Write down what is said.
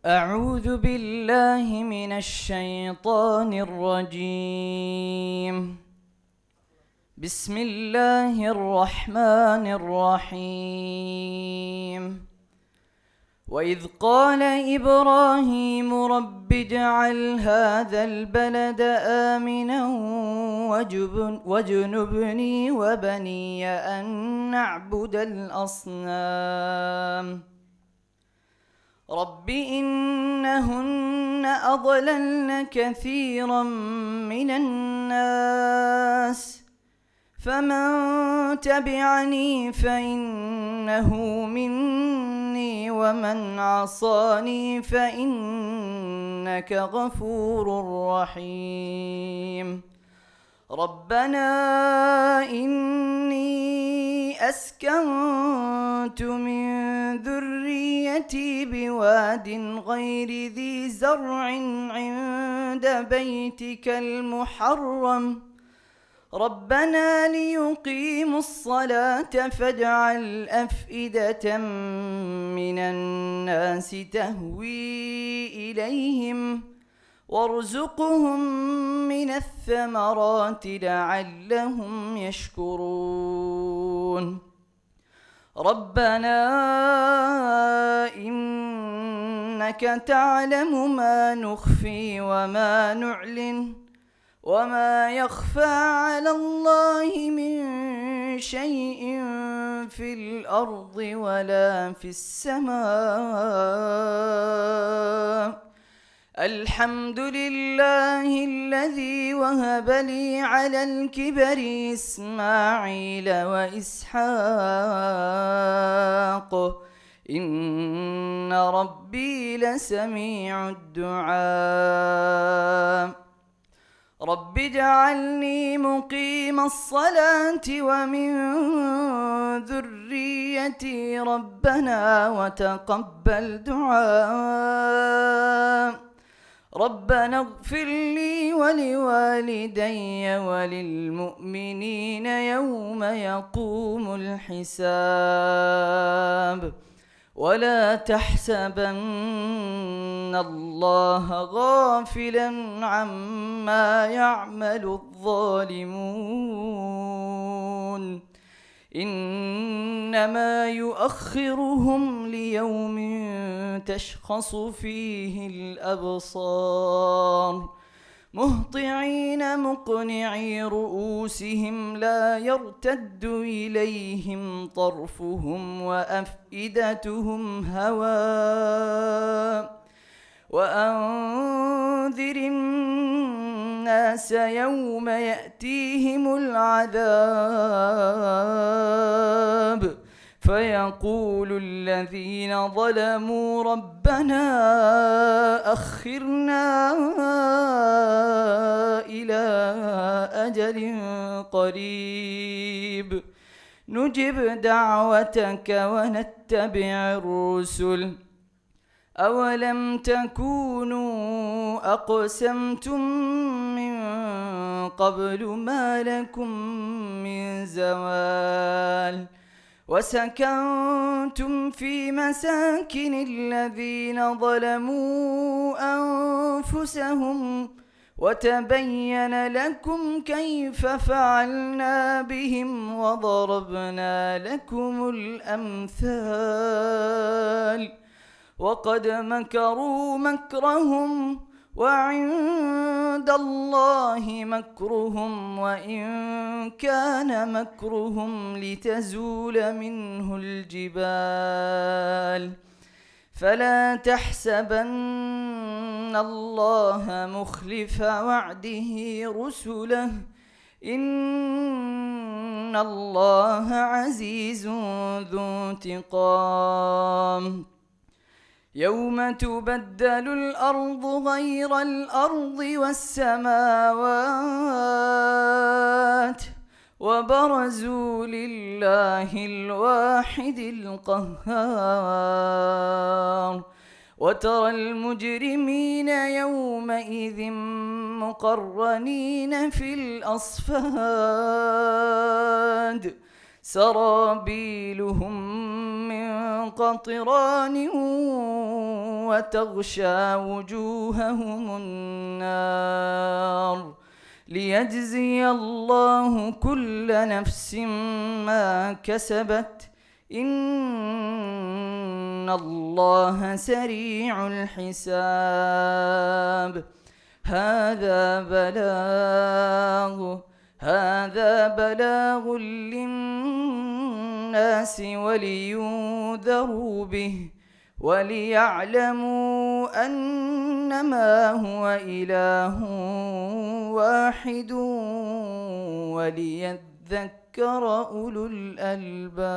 أعوذ بالله من الشيطان الرجيم. بسم الله الرحمن الرحيم. وإذ قال إبراهيم رب اجعل هذا البلد آمنا واجنبني وبني أن نعبد الأصنام. رب إنهن أضللن كثيرا من الناس فمن تبعني فإنه مني ومن عصاني فإنك غفور رحيم. ربنا إني أسكنت من ذريتي بواد غير ذي زرع عند بيتك المحرم ربنا ليقيموا الصلاة فاجعل أفئدة من الناس تهوي إليهم وارزقهم من الثمرات لعلهم يشكرون. ربنا إنك تعلم ما نخفي وما نعلن وما يخفى على الله من شيء في الأرض ولا في السماء. الحمد لله الذي وهب لي على الكبر إسماعيل وإسحاق إن ربي لسميع الدعاء. رب اجعلني مقيم الصلاة ومن ذريتي ربنا وتقبل دعاء. ربنا اغفر لي ولوالدي وللمؤمنين يوم يقوم الحساب. ولا تحسبن الله غافلا عما يعمل الظالمون إنما يؤخرهم ليوم تشخص فيه الأبصار مهطعين مقنعي رؤوسهم لا يرتد إليهم طرفهم وأفئدتهم هواء. وأنذر الناس يوم يأتيهم العذاب فيقول الذين ظلموا ربنا أخرنا إلى أجل قريب نجب دعوتك ونتبع الرسل أولم تكونوا أقسمتم من قبل ما لكم من زوال وسكنتم في مساكن الذين ظلموا أنفسهم وتبين لكم كيف فعلنا بهم وضربنا لكم الأمثال وقد مكروا مكرهم وعند الله مكرهم وإن كان مكرهم لتزول منه الجبال. فلا تحسبن الله مخلف وعده رسله إن الله عزيز ذو انتقام. يوم تبدل الأرض غير الأرض والسماوات وبرزوا لله الواحد القهار وترى المجرمين يومئذ مقرنين في الأصفاد سرابيلهم من قطران وتغشى وجوههم النار ليجزي الله كل نفس ما كسبت إن الله سريع الحساب. هذا بلاغ للناس ولينذروا به وليعلموا أنما هو إله واحد وليذكر أولو الألباب.